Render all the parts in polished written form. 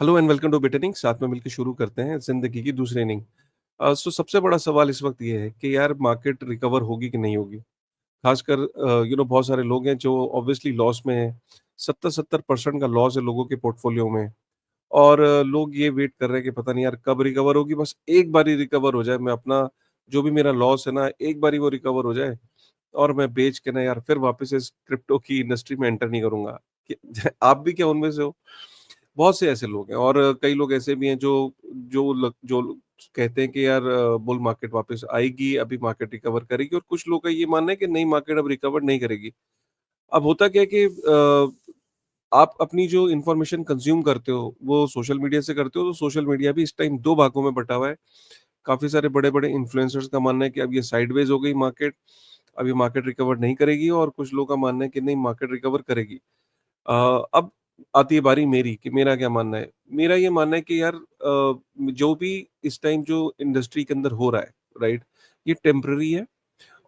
Hello and welcome to बिटनिंग। साथ में मिलकर शुरू करते हैं जिंदगी की दूसरी इनिंग। सो सबसे बड़ा सवाल इस वक्त ये है कि यार मार्केट रिकवर होगी कि नहीं होगी। खासकर बहुत सारे लोग हैं जो ऑब्वियसली लॉस में हैं। 70% का लॉस है लोगों के पोर्टफोलियो में। और लोग ये वेट कर रहे हैं कि पता नहीं यार कब रिकवर होगी, बस एक बार ही रिकवर हो जाए, मैं अपना जो भी मेरा लॉस है ना एक बार ही वो रिकवर हो जाए और मैं बेच के ना यार फिर वापस इस क्रिप्टो की इंडस्ट्री में एंटर नहीं करूंगा। आप भी क्या उनमें से हो? बहुत से ऐसे लोग हैं और कई लोग ऐसे भी हैं जो कहते हैं कि यार बुल मार्केट वापस आएगी, अभी मार्केट रिकवर करेगी, और कुछ लोग का ये मानना है कि नहीं, मार्केट अब रिकवर नहीं करेगी। अब होता क्या है कि आप अपनी जो इन्फॉर्मेशन कंज्यूम करते हो वो सोशल मीडिया से करते हो, तो सोशल मीडिया भी इस टाइम दो भागों में बटा हुआ है। काफी सारे बड़े बड़े इन्फ्लुएंसर्स का मानना है कि अब ये साइडवेज हो गई मार्केट, अभी मार्केट रिकवर नहीं करेगी, और कुछ लोगों का मानना है कि नहीं, मार्केट रिकवर करेगी। अब आती है बारी मेरी कि मेरा क्या मानना है। मेरा ये मानना है कि यार जो भी इस टाइम जो इंडस्ट्री के अंदर हो रहा है, राइट, ये टेम्पररी है।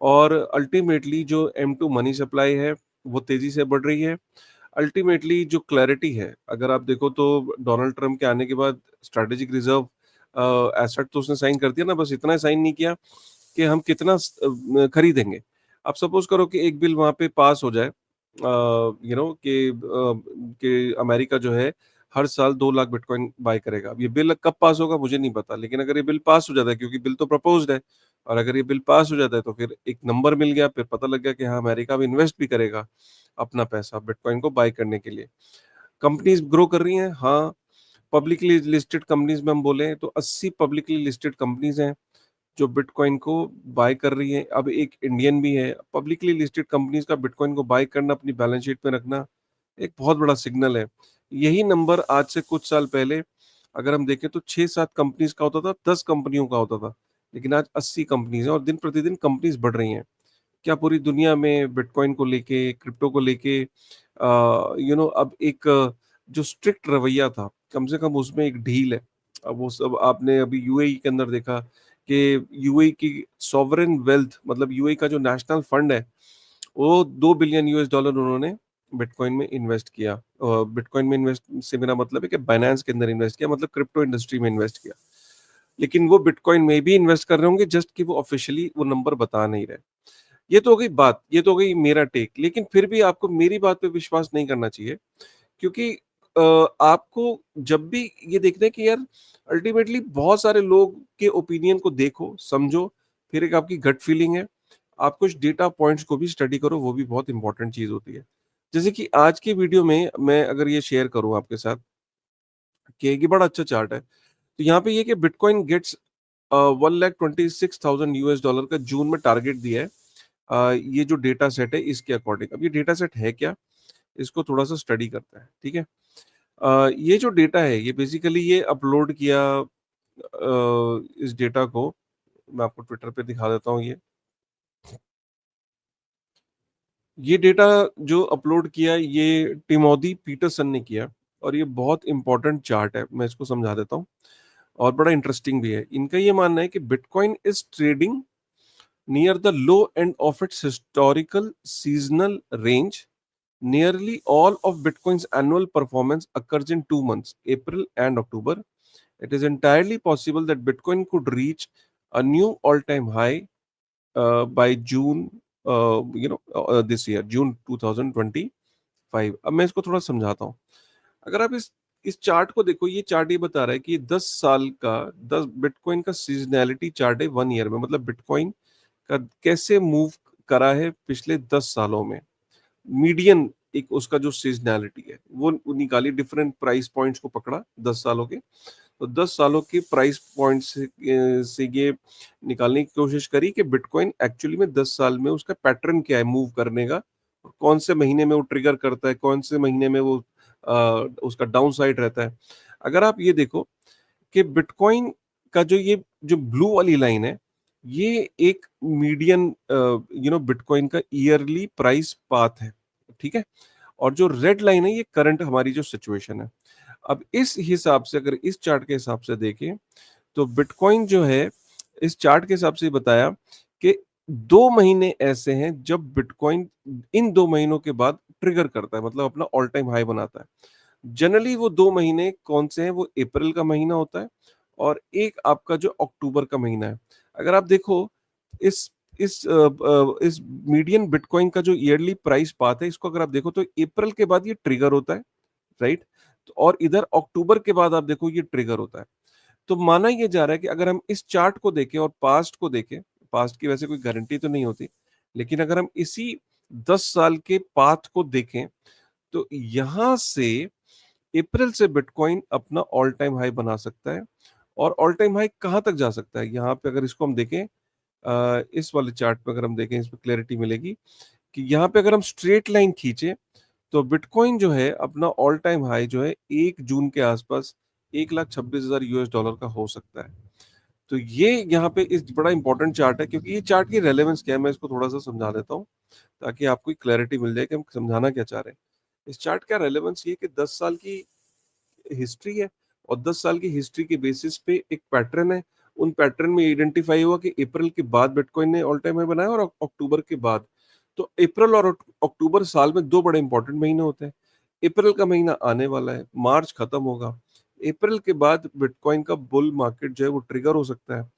और अल्टीमेटली जो M2 मनी सप्लाई है वो तेजी से बढ़ रही है। अल्टीमेटली जो क्लैरिटी है, अगर आप देखो तो डोनाल्ड ट्रम्प के आने के बाद स्ट्रैटेजिक रिजर्व एसेट तो उसने साइन कर दिया ना, बस इतना साइन नहीं किया कि हम कितना खरीदेंगे। आप सपोज करो कि एक बिल वहाँ पे पास हो जाए, कि अमेरिका जो है हर साल 2 लाख बिटकॉइन बाय करेगा। अब ये बिल कब पास होगा मुझे नहीं पता, लेकिन अगर ये बिल पास हो जाता है, क्योंकि बिल तो प्रपोज्ड है, और अगर ये बिल पास हो जाता है तो फिर एक नंबर मिल गया, फिर पता लग गया कि हाँ, अमेरिका भी इन्वेस्ट भी करेगा अपना पैसा बिटकॉइन को बाय करने के लिए। कंपनीज ग्रो कर रही हैं, हाँ। पब्लिकली लिस्टेड कंपनीज में हम बोले तो 80 पब्लिकली लिस्टेड कंपनीज हैं जो बिटकॉइन को बाय कर रही है। अब एक इंडियन भी है। पब्लिकली लिस्टेड कंपनीज का बिटकॉइन को बाय करना, अपनी बैलेंस शीट में रखना, एक बहुत बड़ा सिग्नल है। यही नंबर आज से कुछ साल पहले अगर हम देखें तो 6-7 कंपनीज का होता था, 10 कंपनियों का होता था, लेकिन आज 80 कंपनीज हैं और दिन प्रतिदिन कंपनीज बढ़ रही हैं। क्या पूरी दुनिया में बिटकॉइन को लेके, क्रिप्टो को लेके अब एक जो स्ट्रिक्ट रवैया था, कम से कम उसमें एक ढील है। अब वो सब आपने अभी यूएई के अंदर देखा कि यूएई की सॉवरेन वेल्थ, मतलब यूएई का जो नेशनल फंड है, वो $2 बिलियन उन्होंने बिटकॉइन में इन्वेस्ट किया। बिटकॉइन में इन्वेस्ट से मेरा मतलब है कि बाइनेंस के अंदर इन्वेस्ट किया, मतलब क्रिप्टो इंडस्ट्री में इन्वेस्ट किया। लेकिन वो बिटकॉइन में भी इन्वेस्ट कर रहे होंगे, जस्ट कि वो ऑफिशियली वो नंबर बता नहीं रहे। ये तो हो गई बात, ये तो हो गई मेरा टेक। लेकिन फिर भी आपको मेरी बात पे विश्वास नहीं करना चाहिए, क्योंकि आपको जब भी ये देखना है कि यार अल्टीमेटली बहुत सारे लोग के ओपिनियन को देखो, समझो, फिर एक आपकी गट फीलिंग है। आप कुछ डेटा पॉइंट्स को भी स्टडी करो, वो भी बहुत इंपॉर्टेंट चीज होती है। जैसे कि आज की वीडियो में मैं अगर ये शेयर करूं आपके साथ कि ये बड़ा अच्छा चार्ट है, तो यहाँ पे ये कि बिटकॉइन गेट्स 1,26,000 US डॉलर का जून में टारगेट दिया है। ये जो डेटा सेट है इसके अकॉर्डिंग। अब ये डेटा सेट है क्या, इसको थोड़ा सा स्टडी करते हैं, ठीक है। ये जो डेटा है ये बेसिकली ये अपलोड किया, इस डेटा को मैं आपको ट्विटर पे दिखा देता हूँ। ये डेटा जो अपलोड किया ये टिमोथी पीटरसन ने किया, और ये बहुत इंपॉर्टेंट चार्ट है, मैं इसको समझा देता हूँ, और बड़ा इंटरेस्टिंग भी है। इनका ये मानना है कि bitcoin is trading near the low end of its historical seasonal range. Nearly all of Bitcoin's annual performance occurs in 2 months, April and October. It is entirely possible that Bitcoin could reach a new all-time high by June, this year, June 2025. अब मैं इसको थोड़ा समझाता हूँ। अगर आप इस chart को देखो, ये चार्ट ये बता रहा है कि 10 साल का, 10 बिटकॉइन का सीजनैलिटी चार्ट है 1 ईयर में, मतलब बिटकॉइन का कैसे मूव करा है पिछले 10 सालों में। मीडियन एक उसका जो सीजनैलिटी है वो निकाली, डिफरेंट प्राइस पॉइंट्स को पकड़ा 10 सालों के, तो 10 सालों के प्राइस पॉइंट से ये निकालने की कोशिश करी कि बिटकॉइन एक्चुअली में 10 साल में उसका पैटर्न क्या है मूव करने का, और कौन से महीने में वो ट्रिगर करता है, कौन से महीने में वो उसका डाउन साइड रहता है। अगर आप ये देखो कि बिटकॉइन का जो ब्लू वाली लाइन है, ये एक मीडियन बिटकॉइन का ईयरली प्राइस पाथ है, ठीक है। और जो रेड लाइन है ये करंट हमारी जो सिचुएशन है। अब इस हिसाब से, अगर इस चार्ट के हिसाब से देखें, तो बिटकॉइन जो है इस चार्ट के हिसाब से बताया कि 2 महीने ऐसे हैं जब बिटकॉइन इन 2 महीनों के बाद ट्रिगर करता है, मतलब अपना ऑल टाइम हाई बनाता है। जनरली वो 2 महीने कौन से हैं, वो अप्रैल का महीना होता है और एक आपका जो अक्टूबर का महीना है। अगर आप देखो इस इस मीडियन बिटकॉइन का जो ईयरली प्राइस पाथ है, इसको अगर आप देखो तो अप्रैल के बाद ये ट्रिगर होता है, राइट? तो और इधर अक्टूबर के बाद आप देखो ये ट्रिगर होता है। तो माना ये जा रहा है कि अगर हम इस चार्ट को देखें और पास्ट को देखें, पास्ट की वैसे कोई गारंटी तो नहीं होती, लेकिन अगर हम इसी 10 साल के पाथ को देखें, तो यहाँ से अप्रैल से बिटकॉइन अपना ऑल टाइम हाई बना सकता है और ऑल टाइम हाई कहाँ तक जा सकता है? यहाँ पे अगर इसको हम देखें इस वाले चार्ट पे अगर हम देखें, इसमें क्लैरिटी मिलेगी कि यहाँ पे अगर हम स्ट्रेट लाइन खींचे तो बिटकॉइन जो है अपना ऑल टाइम हाई जो है 1 जून के आसपास 1,26,000 यूएस डॉलर का हो सकता है। तो ये यहाँ पे इस बड़ा इंपॉर्टेंट चार्ट है, क्योंकि ये चार्ट की रेलेवेंस क्या है मैं इसको थोड़ा सा समझा देता हूँ ताकि आपको क्लैरिटी मिल जाए कि हम समझाना क्या चाह रहे हैं। इस चार्ट का रेलेवेंस ये कि 10 साल की हिस्ट्री है और 10 साल की हिस्ट्री के बेसिस पे एक पैटर्न है। उन पैटर्न में आइडेंटिफाई हुआ कि अप्रैल के बाद बिटकॉइन ने ऑल टाइम हाई बनाया और अक्टूबर के बाद। तो अप्रैल और अक्टूबर साल में 2 बड़े इंपॉर्टेंट महीने होते हैं। अप्रैल का महीना आने वाला है, मार्च खत्म होगा। अप्रैल के बाद बिटकॉइन का बुल मार्केट जो है वो ट्रिगर हो सकता है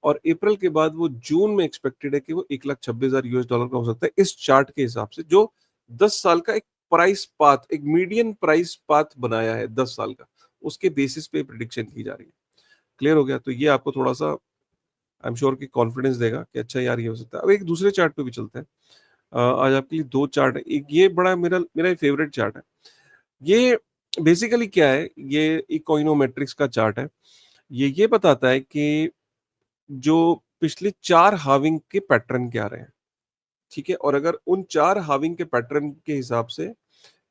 और अप्रैल के बाद वो जून में एक्सपेक्टेड है कि वो 1,26,000 यूएस डॉलर का हो सकता है इस चार्ट के हिसाब से, जो 10 साल का एक प्राइस पाथ, एक मीडियन प्राइस पाथ बनाया है 10 साल का, उसके बेसिस पे प्रिडिक्शन की जा रही है। क्लियर हो गया? तो ये आपको थोड़ा सा आई एम श्योर कि कॉन्फिडेंस देगा कि अच्छा यार ये हो सकता है। अब एक दूसरे चार्ट पे भी चलते हैं। आज आपके लिए 2 चार्ट है। एक ये बड़ा मेरा मेरा फेवरेट चार्ट है। ये बेसिकली क्या है, ये इकोनोमेट्रिक्स का चार्ट है। ये बताता है कि जो पिछले 4 हाल्विंग के पैटर्न क्या रहे हैं, ठीक है? और अगर उन 4 हाल्विंग के पैटर्न के हिसाब से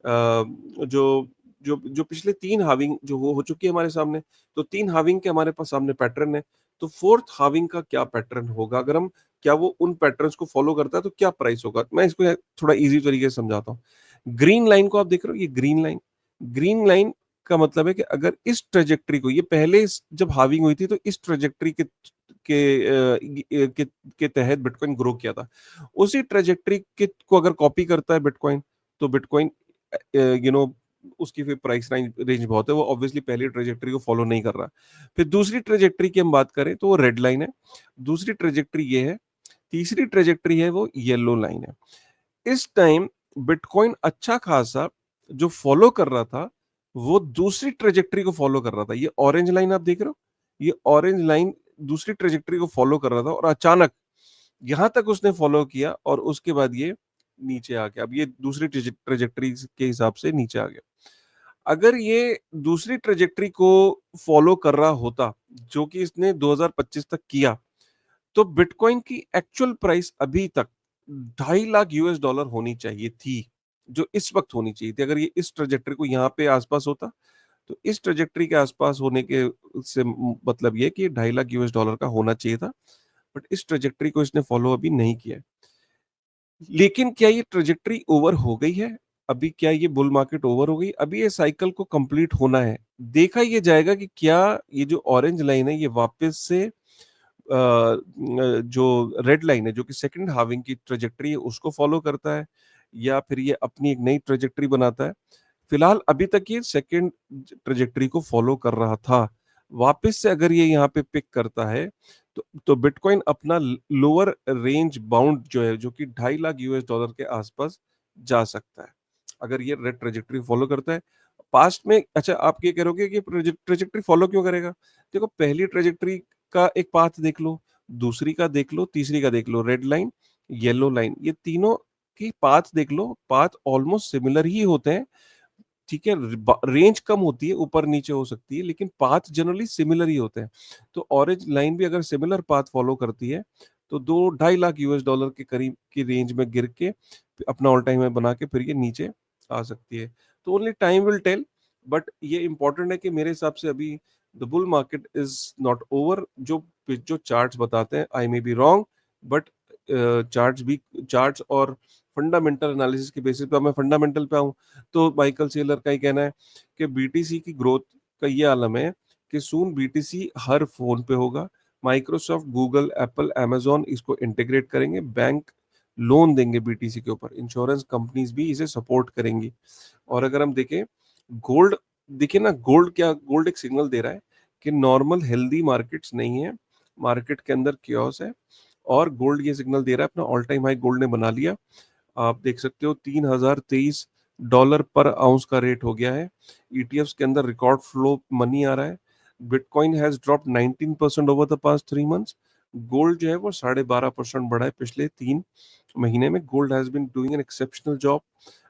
जो जो जो पिछले 3 हाल्विंग जो हो चुकी है हमारे सामने, तो 3 हाल्विंग के हमारे पास सामने पैटर्न है, तो 4th हाल्विंग का क्या पैटर्न होगा? अगर हम क्या वो उन पैटर्न्स को फॉलो करता है तो क्या प्राइस होगा? मैं इसको थोड़ा ईज़ी तरीके से समझाता हूँ। ग्रीन लाइन को आप देख रहे हो, ये ग्रीन लाइन का मतलब है कि अगर इस ट्रैजेक्टरी को, ये पहले जब हाल्विंग हुई थी तो इस ट्रैजेक्टरी के तहत बिटकॉइन ग्रो किया था। उसी ट्रैजेक्टरी के को अगर कॉपी करता है बिटकॉइन, तो बिटकॉइन उसकी फिर प्राइस रेंज रेंज बहुत है, वो ऑब्वियसली पहली ट्रैजेक्टरी को फॉलो नहीं कर रहा। फिर दूसरी ट्रैजेक्टरी की हम बात करें तो वो रेड लाइन है, दूसरी ट्रैजेक्टरी ये है, तीसरी ट्रैजेक्टरी है वो येलो लाइन है। इस टाइम बिटकॉइन अच्छा खासा जो फॉलो कर रहा था, वो दूसरी ट्रैजेक्टरी को फॉलो कर रहा था। ये ऑरेंज लाइन आप देख रहे हो? ये ऑरेंज लाइन दूसरी ट्रैजेक्टरी को फॉलो कर रहा था और अचानक यहाँ तक उसने फॉलो किया और उसके बाद ये नीचे आ गया। अब ये दूसरी ट्रैजेक्टरी के हिसाब से नीचे आ गया। अगर ये दूसरी ट्रैजेक्टरी को फॉलो कर रहा होता, जो कि इसने 2025 तक किया, तो बिटकॉइन की एक्चुअल प्राइस अभी तक 2.5 लाख यूएस डॉलर होनी चाहिए थी, जो इस वक्त होनी चाहिए थी। अगर ये इस ट्रैजेक्टरी को यहाँ पे आसपास होता, तो इस ट्रैजेक्टरी के आसपास होने के से मतलब ये कि 2.5 लाख यूएस डॉलर का होना चाहिए था, बट इस ट्रैजेक्टरी को इसने फॉलो अभी नहीं किया है। लेकिन क्या ये ट्रैजेक्टरी ओवर हो गई है? अभी क्या ये बुल मार्केट ओवर हो गई? अभी ये साइकिल को कंप्लीट होना है। देखा ये जाएगा कि क्या ये जो ऑरेंज लाइन है ये वापस से जो रेड लाइन है जो कि सेकंड हाल्विंग की ट्रैजेक्टरी है उसको फॉलो करता है या फिर ये अपनी एक नई ट्रैजेक्टरी बनाता है। फिलहाल अभी तक ये सेकंड ट्रैजेक्टरी को फॉलो कर रहा था। वापस से अगर ये यहाँ पे पिक करता है तो बिटकॉइन अपना लोअर रेंज बाउंड जो है, जो कि 2.5 लाख यूएस डॉलर के आसपास जा सकता है, अगर ये रेड ट्रैजेक्टरी फॉलो करता है। पास्ट में अच्छा आप ये करोगे कि ट्रैजेक्टरी फॉलो क्यों करेगा? देखो पहली ट्रैजेक्टरी का एक पाथ देख लो, दूसरी का देख लो, तीसरी का देख लो, रेड लाइन, येलो लाइन, ये तीनों की पाथ देख लो, पाथ ऑलमोस्ट सिमिलर ही होते हैं। ठीक है, रेंज कम होती है, ऊपर नीचे हो सकती है, लेकिन पाथ जनरली सिमिलर ही होते हैं। तो ऑरेंज लाइन भी अगर सिमिलर पाथ फॉलो करती है, तो 2-2.5 लाख यूएस डॉलर के करीब की रेंज में गिर के अपना ऑल टाइम हाई बना के फिर ये नीचे आ सकती है। तो only time will tell, but ये इंपॉर्टेंट है कि मेरे हिसाब से अभी the bull market is not over. जो चार्ट्स बताते हैं, I may be wrong, but charts और फंडामेंटल एनालिसिस के बेसिस पे, मैं फंडामेंटल पे आऊँ तो माइकल सेलर का ही कहना है कि बीटीसी की ग्रोथ का ये आलम है कि सून बीटीसी हर फोन पे होगा। माइक्रोसॉफ्ट, गूगल, एप्पल, अमेजॉन इसको इंटीग्रेट करेंगे, बैंक लोन देंगे बीटीसी के ऊपर, इंश्योरेंस कंपनीज भी इसे सपोर्ट करेंगी। और अगर हम देखें गोल्ड देखिए ना, गोल्ड एक सिग्नल दे रहा है कि नॉर्मल हेल्दी मार्केट्स नहीं है, मार्केट के अंदर कियोस है, और गोल्ड ये सिग्नल दे रहा है अपना ऑल टाइम हाई गोल्ड ने बना लिया। आप देख सकते हो $3023 पर आउंस का रेट हो गया है। ईटीएफ्स के अंदर रिकॉर्ड फ्लो मनी आ रहा है। Bitcoin has dropped 19% over the past 3 months. Gold जो है वो 12.5% बढ़ा है पिछले 3 महीने में। Gold has been doing an exceptional job.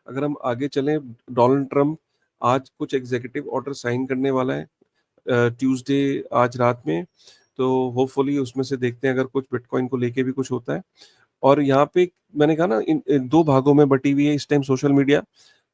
अगर हम आगे चलें, डोनाल्ड ट्रम्प आज कुछ एग्जीक्यूटिव ऑर्डर साइन करने वाला है ट्यूसडे, आज रात में। तो होपफुली उसमें से देखते हैं अगर कुछ बिटकॉइन को लेके भी कुछ होता है। और यहाँ पे मैंने कहा ना, इन 2 भागों में बटी हुई है इस टाइम सोशल मीडिया।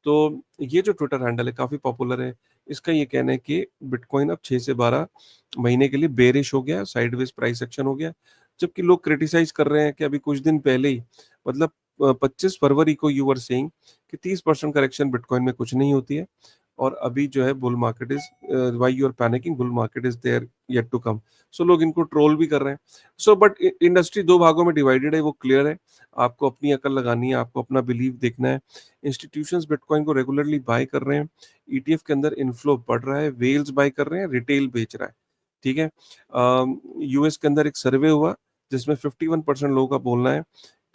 तो ये जो ट्विटर हैंडल है काफ़ी पॉपुलर है। इसका ये कहना है कि बिटकॉइन अब 6 से 12 महीने के लिए बेयरिश हो गया, साइडवेज प्राइस एक्शन हो गया। जबकि लोग क्रिटिसाइज़ कर रहे हैं कि अभी कुछ दिन पहले ही, मतलब 25 फरवरी को यू वर सेइंग कि 30% करेक्शन बिटकॉइन में कुछ नहीं होती है, और अभी जो है bull market is why you are panicking, bull market is there yet to come. So लोग इनको ट्रोल भी कर रहे हैं। सो बट इंडस्ट्री 2 भागों में डिवाइडेड है, वो क्लियर है। आपको अपनी अकल लगानी है, आपको अपना बिलीव देखना है। इंस्टीट्यूशंस बिटकॉइन को रेगुलरली बाय कर रहे हैं। ईटीएफ के अंदर इनफ्लो बढ़ रहा है, व्हेल्स बाय कर रहे हैं, रिटेल बेच रहा है। ठीक है? यूएस के अंदर एक सर्वे हुआ जिसमें 51% लोगों का बोलना है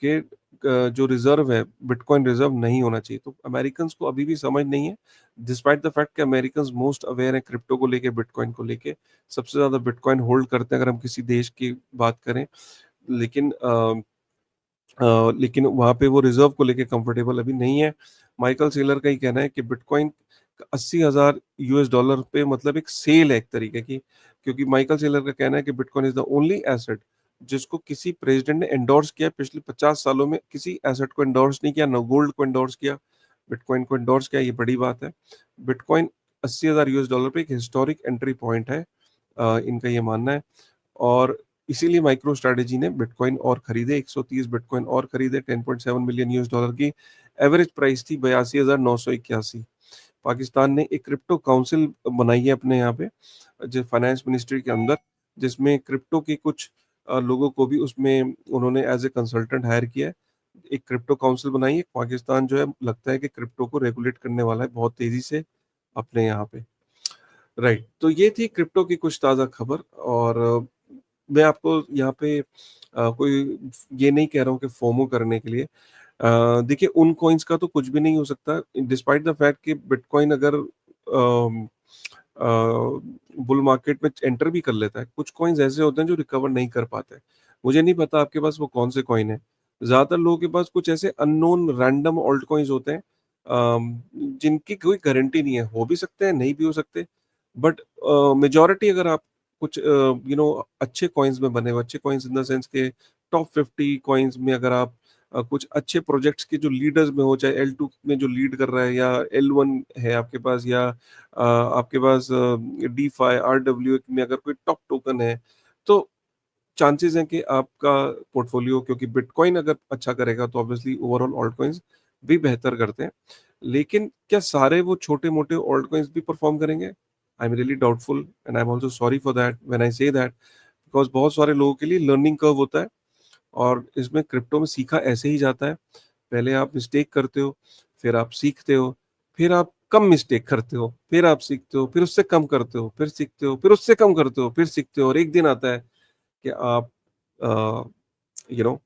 कि जो रिजर्व है, बिटकॉइन रिजर्व नहीं होना चाहिए। तो अमेरिकन्स को अभी भी समझ नहीं है, डिस्पाइट द फैक्ट कि अमेरिकन्स मोस्ट अवेयर हैं क्रिप्टो को लेके, बिटकॉइन को लेके। सबसे ज़्यादा बिटकॉइन होल्ड करते हैं अगर हम किसी देश की बात करें। लेकिन लेकिन वहाँ पे वो रिज़र्व को लेके कंफर्टेबल अभी नहीं है। माइकल सेलर का ही कहना है कि बिटकॉइन 80,000 यूएस डॉलर पे मतलब एक सेल है एक तरीके की, क्योंकि माइकल सेलर का कहना है कि bitcoin is the only asset जिसको किसी प्रेसिडेंट ने एंडोर्स किया है। पिछले 50 सालों में किसी एसेट को एंडोर्स नहीं किया, ना गोल्ड को एंडोर्स किया, बिटकॉइन को एंडोर्स किया, ये बड़ी बात है। बिटकॉइन 80,000 यूएस डॉलर पे एक हिस्टोरिक एंट्री पॉइंट है, इनका ये मानना है। और इसीलिए माइक्रो स्ट्रैटेजी ने बिटकॉइन और खरीदे, 130 बिटकॉइन और खरीदे। 10.7 मिलियन यूएस डॉलर की एवरेज प्राइस थी, 82,981। पाकिस्तान ने एक क्रिप्टो काउंसिल बनाई है अपने यहाँ पे, जो फाइनेंस मिनिस्ट्री के अंदर, जिसमें क्रिप्टो के कुछ लोगों को भी उसमें उन्होंने एज ए कंसल्टेंट हायर किया है। एक क्रिप्टो काउंसिल बनाई है। पाकिस्तान जो है लगता है कि क्रिप्टो को रेगुलेट करने वाला है बहुत तेजी से अपने यहाँ पे। राइट, तो ये थी क्रिप्टो की कुछ ताज़ा खबर। और मैं आपको यहाँ पे कोई ये नहीं कह रहा हूँ कि फोमो करने के लिए। देखिए, उन कॉइन्स का तो कुछ भी नहीं हो सकता, डिस्पाइट द फैक्ट कि बिटकॉइन अगर बुल मार्केट में एंटर भी कर लेता है, कुछ कॉइन्स ऐसे होते हैं जो रिकवर नहीं कर पाते। मुझे नहीं पता आपके पास वो कौन से कॉइन है। ज़्यादातर लोगों के पास कुछ ऐसे अननोन रैंडम ऑल्ट कॉइन्स होते हैं, जिनकी कोई गारंटी नहीं है, हो भी सकते हैं, नहीं भी हो सकते। बट मेजॉरिटी अगर आप कुछ अच्छे कॉइन्स में बने हुए, अच्छे कॉइन्स इन द सेंस के टॉप 50 कॉइन्स में अगर आप कुछ अच्छे प्रोजेक्ट्स के जो लीडर्स में हो, चाहे L2 में जो लीड कर रहा है, या L1 है आपके पास, या आपके पास DeFi, RW में अगर कोई टॉप टोकन है, तो चांसेस हैं कि आपका पोर्टफोलियो, क्योंकि बिटकॉइन अगर अच्छा करेगा तो ऑब्वियसली ओवरऑल ऑल्ट कॉइन्स भी बेहतर करते हैं। लेकिन क्या सारे वो छोटे-मोटे ऑल्ट कॉइन्स भी परफॉर्म करेंगे? I am really doubtful, and I am also sorry for that when I say that, because बहुत सारे लोगों के लिए लर्निंग कर्व होता है, और इसमें क्रिप्टो में सीखा ऐसे ही जाता है। पहले आप मिस्टेक करते हो, फिर आप सीखते हो, फिर आप कम मिस्टेक करते हो, फिर आप सीखते हो, फिर उससे कम करते हो, फिर सीखते हो, फिर उससे कम करते हो, फिर सीखते हो, और एक दिन आता है कि आप अ, यू नो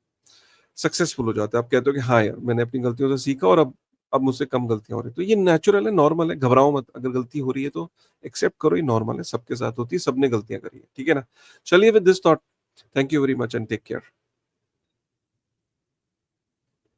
सक्सेसफुल हो जाते हो। आप कहते हो कि हाँ यार, मैंने अपनी गलतियों से सीखा, और अब मुझसे कम गलतियाँ हो रही हैं। तो ये नेचुरल है, नॉर्मल है, घबराओ मत। अगर गलती हो रही है तो एक्सेप्ट करो, ये नॉर्मल है, सबके साथ होती है, सबने गलतियाँ करी है। ठीक है ना? चलिए, with this thought, thank you very much and take care.